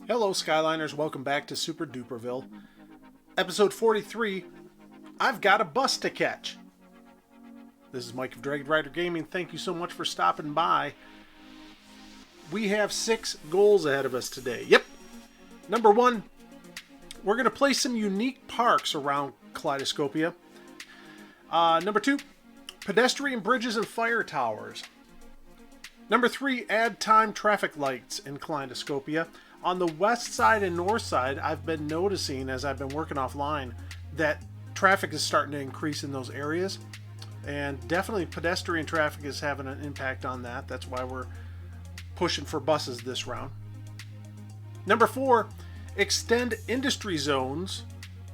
Hello Skyliners, welcome back to Super-Duperville. Episode 43, I've got a bus to catch. This is Mike of Dragon Rider Gaming. Thank you so much for stopping by. We have 6 goals ahead of us today. Yep. Number 1, we're going to place some unique parks around Kaleidoscopia. Number 2, pedestrian bridges and fire towers. Number 3, add time traffic lights in Kaleidoscopia. On the west side and north side, I've been noticing as I've been working offline that traffic is starting to increase in those areas. And definitely pedestrian traffic is having an impact on that. That's why we're pushing for buses this round. Number 4, extend industry zones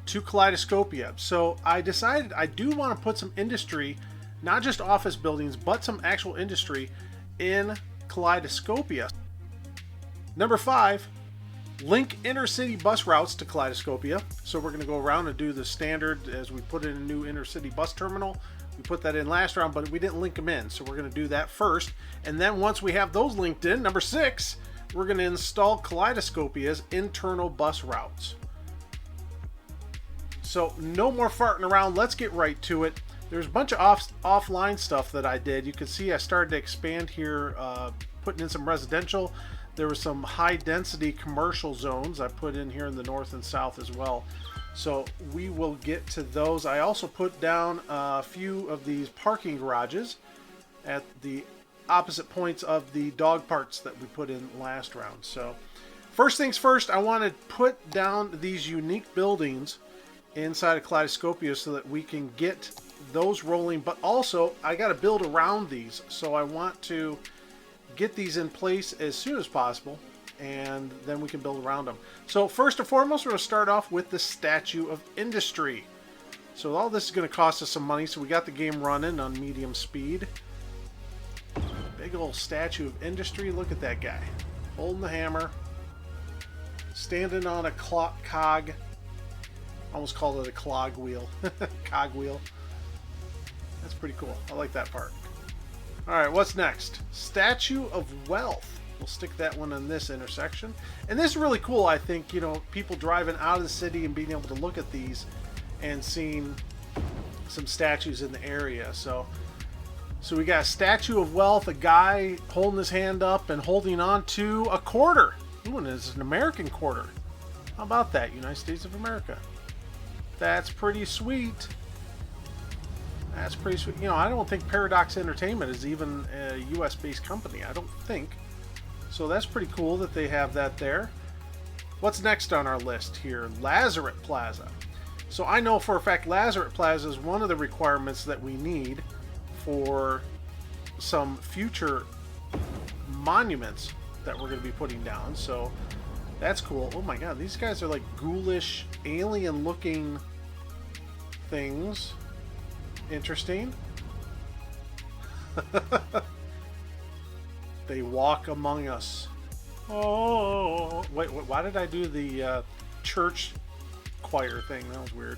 to Kaleidoscopia. So I decided I do want to put some industry, not just office buildings, but some actual industry in Kaleidoscopia. Number 5, link inner-city bus routes to Kaleidoscopia. So we're going to go around and do the standard as we put in a new inner-city bus terminal. We put that in last round, but we didn't link them in. So we're going to do that first. And then once we have those linked in, number 6, we're going to install Kaleidoscopia's internal bus routes. So no more farting around. Let's get right to it. There's a bunch of offline stuff that I did. You can see I started to expand here, putting in some residential. There were some high density commercial zones I put in here in the north and south as well. So we will get to those. I also put down a few of these parking garages at the opposite points of the dog parks that we put in last round. So first things first, I want to put down these unique buildings inside of Kaleidoscopia so that we can get those rolling. But also I got to build around these. So I want to get these in place as soon as possible, and then we can build around them. So first and foremost, we're going to start off with the Statue of Industry. So all this is going to cost us some money, so we got the game running on medium speed. Big old Statue of Industry. Look at that guy holding the hammer, standing on a cog. Almost called it a clog wheel. Cog wheel. That's pretty cool. I like that part. Alright, what's next? Statue of Wealth. We'll stick that one in this intersection. And this is really cool, I think, you know, people driving out of the city and being able to look at these and seeing some statues in the area. So we got a Statue of Wealth, a guy holding his hand up and holding on to a quarter. Ooh, and it's an American quarter. How about that, United States of America? That's pretty sweet. That's pretty sweet. You know, I don't think Paradox Entertainment is even a US-based company. I don't think. So that's pretty cool that they have that there. What's next on our list here? Lazarette Plaza. So I know for a fact Lazarette Plaza is one of the requirements that we need for some future monuments that we're going to be putting down. So that's cool. Oh my god, these guys are like ghoulish, alien-looking things. Interesting. They walk among us. Oh, wait, why did I do the church choir thing? That was weird.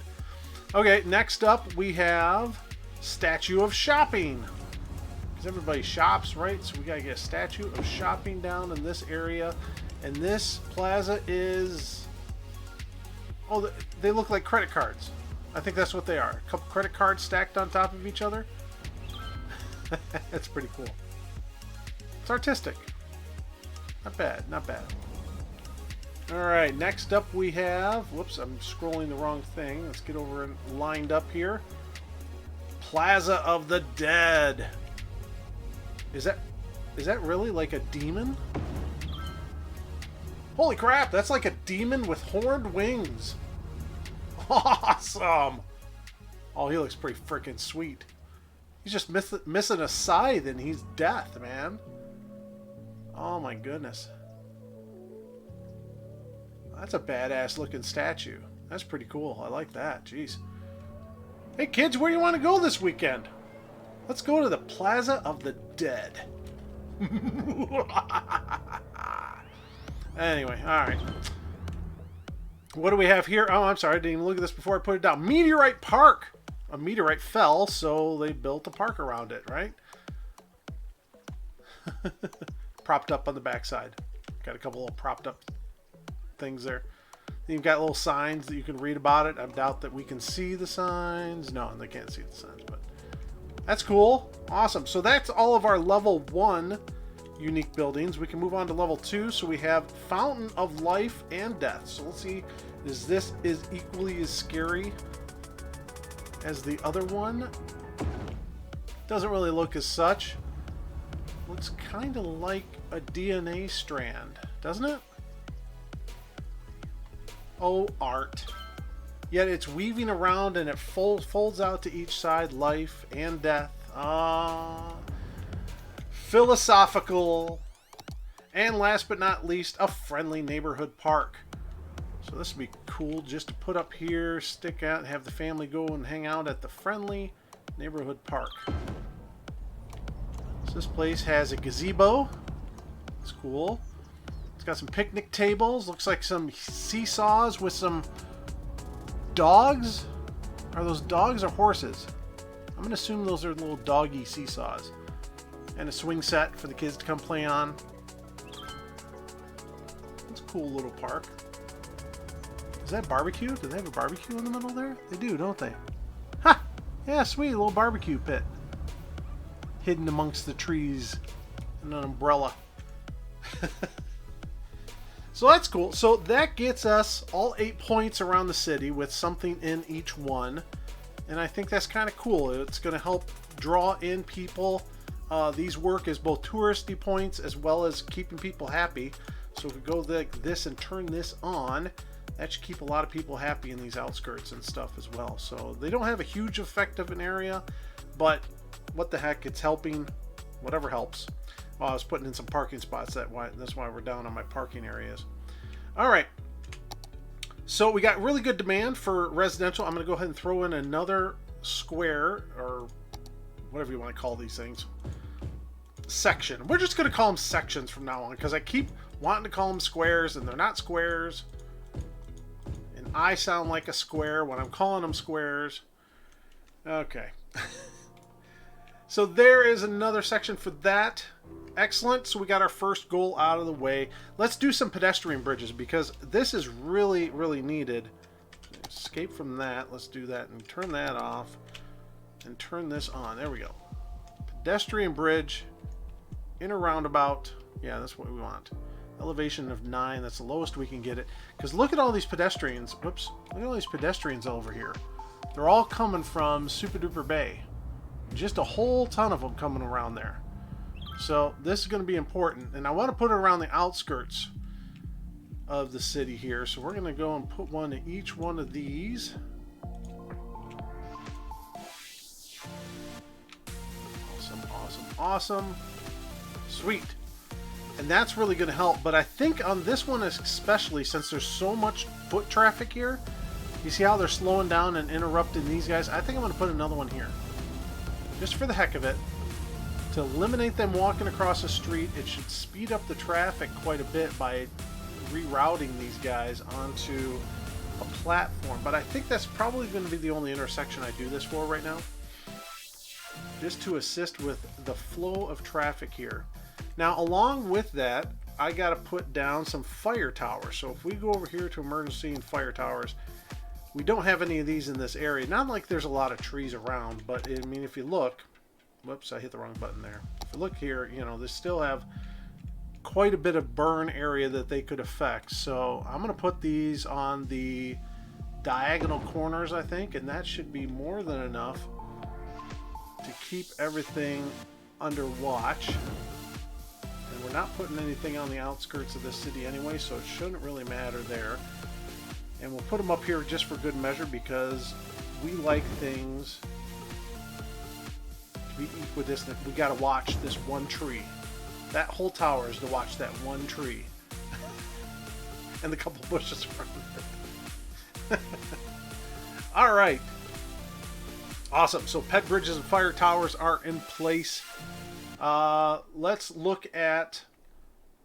Okay, next up we have Statue of Shopping. Because everybody shops, right? So we gotta get a Statue of Shopping down in this area. And this plaza is... Oh, they look like credit cards. I think that's what they are. A couple credit cards stacked on top of each other. That's pretty cool. It's artistic. Not bad, not bad. Alright, next up we have... Whoops, I'm scrolling the wrong thing. Let's get over and lined up here. Plaza of the Dead. Is that really like a demon? Holy crap, that's like a demon with horned wings. Awesome! Oh, he looks pretty freaking sweet. He's just missing a scythe and he's death, man. Oh my goodness. That's a badass looking statue. That's pretty cool. I like that. Jeez. Hey kids, where do you want to go this weekend? Let's go to the Plaza of the Dead. Anyway, alright. What do we have here? Oh, I'm sorry. I didn't even look at this before I put it down. Meteorite Park. A meteorite fell, so they built a park around it, right? Propped up on the backside. Got a couple of propped up things there. You've got little signs that you can read about it. I doubt that we can see the signs. No, they can't see the signs, but that's cool. Awesome. So that's all of our level 1 unique buildings. We can move on to level 2. So we have Fountain of Life and Death. So let's see, is this equally as scary as the other one? Doesn't really look as such. Looks kind of like a DNA strand, doesn't it? Oh, art. Yet it's weaving around and it folds out to each side, life and death. Philosophical. And last but not least, a friendly neighborhood park. So this would be cool just to put up here, stick out, and have the family go and hang out at the friendly neighborhood park. So this place has a gazebo. It's cool. It's got some picnic tables. Looks like some seesaws with some dogs. Are those dogs or horses? I'm going to assume those are little doggy seesaws. And a swing set for the kids to come play on. It's a cool little park. Is that barbecue? Do they have a barbecue in the middle there? They do, don't they? Ha! Yeah, sweet, little barbecue pit. Hidden amongst the trees and an umbrella. So that's cool. So that gets us all 8 points around the city with something in each one. And I think that's kind of cool. It's going to help draw in people. These work as both touristy points as well as keeping people happy. So if we go like this and turn this on, that should keep a lot of people happy in these outskirts and stuff as well. So they don't have a huge effect of an area, but what the heck, it's helping. Whatever helps. Well, I was putting in some parking spots. That's why we're down on my parking areas. All right. So we got really good demand for residential. I'm going to go ahead and throw in another square, or whatever you want to call these things. Section. We're just going to call them sections from now on, because I keep wanting to call them squares, and they're not squares. And I sound like a square when I'm calling them squares. Okay. So there is another section for that. Excellent. So we got our first goal out of the way. Let's do some pedestrian bridges, because this is really, really needed. Escape from that. Let's do that and turn that off and turn this on. There we go. Pedestrian bridge in a roundabout. Yeah, that's what we want. Elevation of 9. That's the lowest we can get it. Because look at all these pedestrians. Whoops. Look at all these pedestrians over here. They're all coming from Super-Duper Bay. Just a whole ton of them coming around there. So this is going to be important. And I want to put it around the outskirts of the city here. So we're going to go and put one in each one of these. Awesome, awesome, awesome. Sweet. And that's really going to help. But I think on this one especially, since there's so much foot traffic here, you see how they're slowing down and interrupting these guys? I think I'm going to put another one here. Just for the heck of it. To eliminate them walking across the street, it should speed up the traffic quite a bit by rerouting these guys onto a platform. But I think that's probably going to be the only intersection I do this for right now. Just to assist with the flow of traffic here. Now, along with that, I got to put down some fire towers. So if we go over here to emergency and fire towers, we don't have any of these in this area. Not like there's a lot of trees around, but I mean, if you look, whoops, I hit the wrong button there. If you look here, you know, they still have quite a bit of burn area that they could affect. So I'm going to put these on the diagonal corners, I think, and that should be more than enough to keep everything under watch. And we're not putting anything on the outskirts of the city anyway, so it shouldn't really matter there. And we'll put them up here just for good measure, because we like things to be equidistant. We got to watch this one tree. That whole tower is to watch that one tree. And the couple bushes around it. All right. Awesome. So pet bridges and fire towers are in place. Let's look at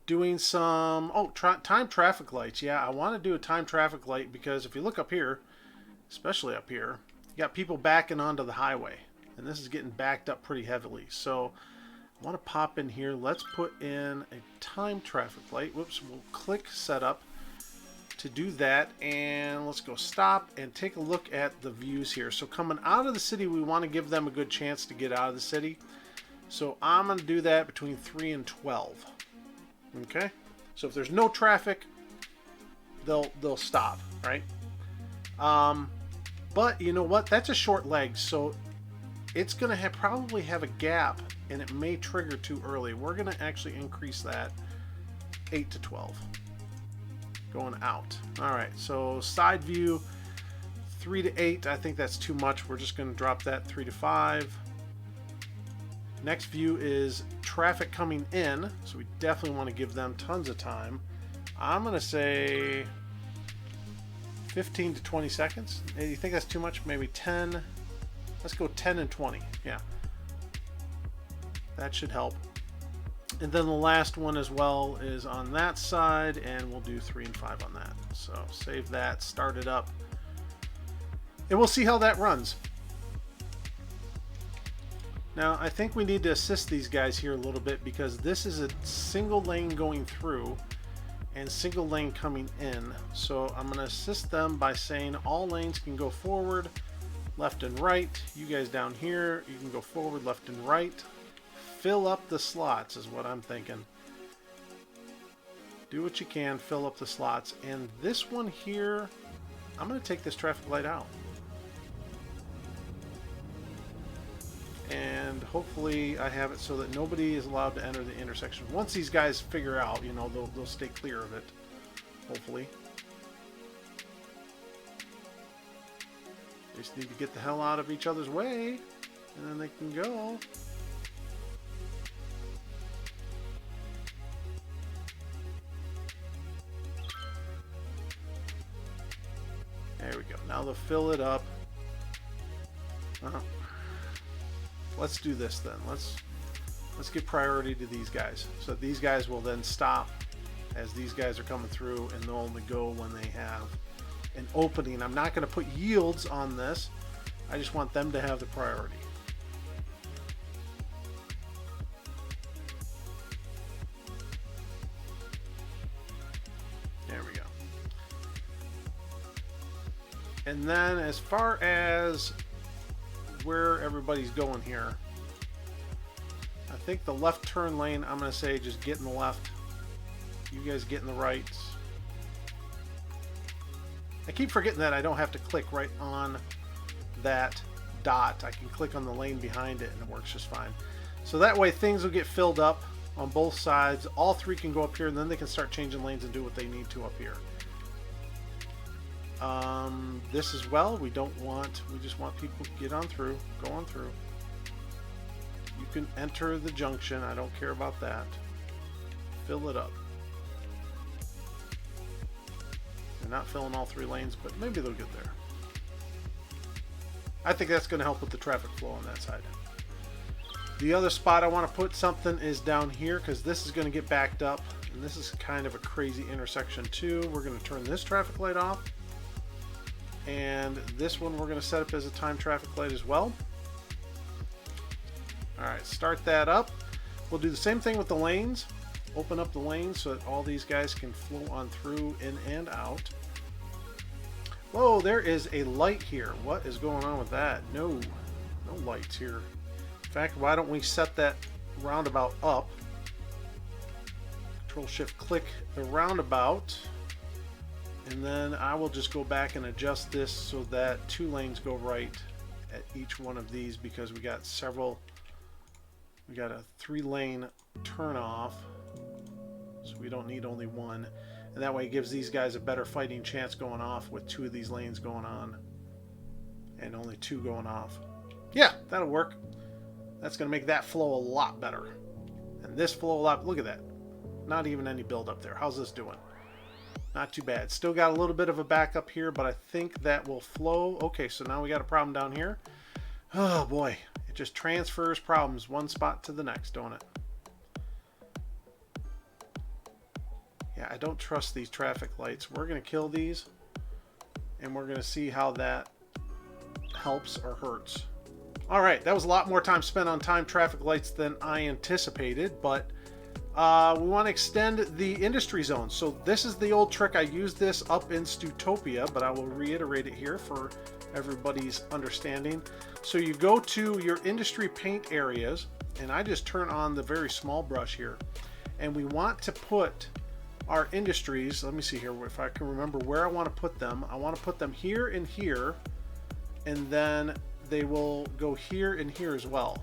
doing some time traffic lights. Yeah, I want to do a time traffic light, because if you look up here, especially up here, you got people backing onto the highway, and this is getting backed up pretty heavily. So I want to pop in here. Let's put in a time traffic light. Whoops, we'll click setup, to do that. And let's go stop and take a look at the views here. So coming out of the city, we want to give them a good chance to get out of the city. So I'm going to do that between 3 and 12. Okay? So if there's no traffic, they'll stop, right? But you know what? That's a short leg, so it's going to probably have a gap, and it may trigger too early. We're going to actually increase that 8 to 12. Going out. All right, so side view 3 to 8. I think that's too much. We're just going to drop that 3 to 5. Next view is traffic coming in, so we definitely want to give them tons of time. I'm going to say 15 to 20 seconds. You think that's too much? Maybe 10. Let's go 10 and 20. Yeah. That should help. And then the last one as well is on that side, and we'll do 3 and 5 on that. So save that, start it up, and we'll see how that runs. Now, I think we need to assist these guys here a little bit because this is a single lane going through and single lane coming in. So I'm going to assist them by saying all lanes can go forward, left and right. You guys down here, you can go forward, left and right. Fill up the slots is what I'm thinking. Do what you can, fill up the slots. And this one here, I'm going to take this traffic light out. And hopefully I have it so that nobody is allowed to enter the intersection. Once these guys figure out, you know, they'll stay clear of it. Hopefully. They just need to get the hell out of each other's way, and then they can go. There we go. Now they'll fill it up. Let's do this then. Let's give priority to these guys. So these guys will then stop as these guys are coming through, and they'll only go when they have an opening. I'm not going to put yields on this. I just want them to have the priority. There we go. And then as far as where everybody's going here, I think the left turn lane, I'm going to say just get in the left. You guys get in the right. I keep forgetting that I don't have to click right on that dot. I can click on the lane behind it and it works just fine. So that way things will get filled up on both sides. All three can go up here, and then they can start changing lanes and do what they need to up here. This as well, we just want people to get on through, go on through. You can enter the junction, I don't care about that. Fill it up. They're not filling all three lanes, but maybe they'll get there. I think that's going to help with the traffic flow on that side. The other spot I want to put something is down here, because this is going to get backed up, and this is kind of a crazy intersection too. We're going to turn this traffic light off. And this one we're going to set up as a time traffic light as well. Alright, start that up. We'll do the same thing with the lanes. Open up the lanes so that all these guys can flow on through, in and out. Whoa, there is a light here. What is going on with that? No lights here. In fact, why don't we set that roundabout up? Control-Shift-Click the roundabout. And then I will just go back and adjust this so that 2 lanes go right at each one of these, because we got a 3-lane turn off, so we don't need only one. And that way it gives these guys a better fighting chance going off with 2 of these lanes going on and only 2 going off. Yeah, that'll work. That's going to make that flow a lot better. And this flow a lot. Look at that. Not even any build up there. How's this doing? Not too bad. Still got a little bit of a backup here, but I think that will flow. Okay, so now we got a problem down here. Oh boy, it just transfers problems one spot to the next, don't it? Yeah, I don't trust these traffic lights. We're going to kill these, and we're going to see how that helps or hurts. All right, that was a lot more time spent on time traffic lights than I anticipated, but We want to extend the industry zone. So this is the old trick. I used this up in Stutopia, but I will reiterate it here for everybody's understanding. So you go to your industry paint areas, and I just turn on the very small brush here, and we want to put our industries, let me see here if I can remember where I want to put them. I want to put them here and here, and then they will go here and here as well.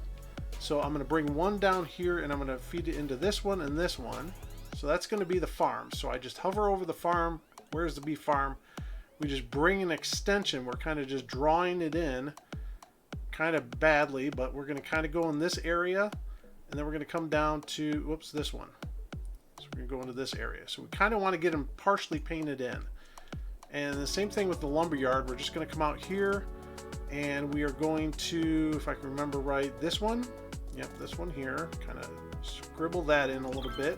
So I'm going to bring one down here, and I'm going to feed it into this one and this one. So that's going to be the farm. So I just hover over the farm. Where's the bee farm? We just bring an extension. We're kind of just drawing it in kind of badly, but we're going to kind of go in this area, and then we're going to come down to, whoops, this one. So we're going to go into this area. So we kind of want to get them partially painted in. And the same thing with the lumberyard. We're just going to come out here, and we are going to, if I can remember right, this one. Yep, this one here. Kind of scribble that in a little bit,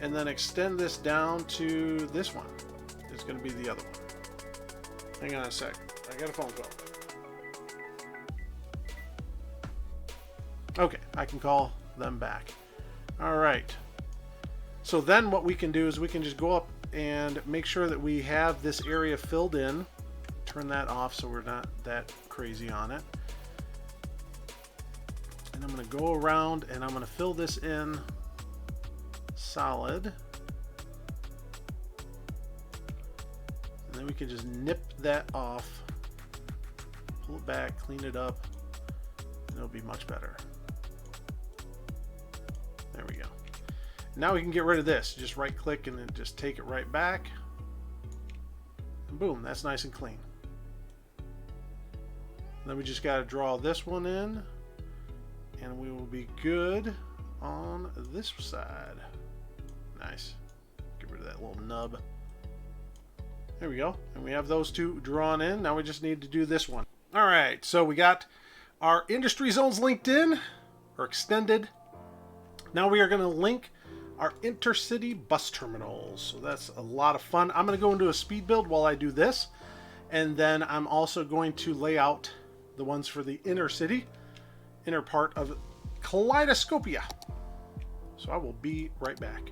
and then extend this down to this one. It's going to be the other one. Hang on a sec. I got a phone call. Okay, I can call them back. All right. So then what we can do is we can just go up and make sure that we have this area filled in. Turn that off so we're not that crazy on it. And I'm going to go around and I'm going to fill this in solid. And then we can just nip that off, pull it back, clean it up, and it'll be much better. There we go. Now we can get rid of this. Just right click and then just take it right back. And boom, that's nice and clean. Then we just got to draw this one in, and we will be good on this side. Nice. Get rid of that little nub. There we go. And we have those two drawn in. Now we just need to do this one. All right, so we got our industry zones linked in or extended. Now we are going to link our intercity bus terminals. So that's a lot of fun. I'm going to go into a speed build while I do this. And then I'm also going to lay out the ones for the inner city, inner part of Kaleidoscopia. So I will be right back.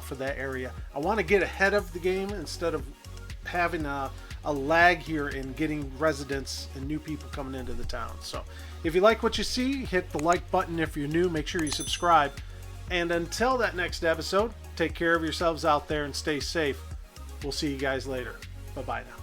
out for that area. I want to get ahead of the game instead of having a lag here in getting residents and new people coming into the town. So if you like what you see, hit the like button. If you're new, make sure you subscribe. And until that next episode, take care of yourselves out there and stay safe. We'll see you guys later. Bye-bye now.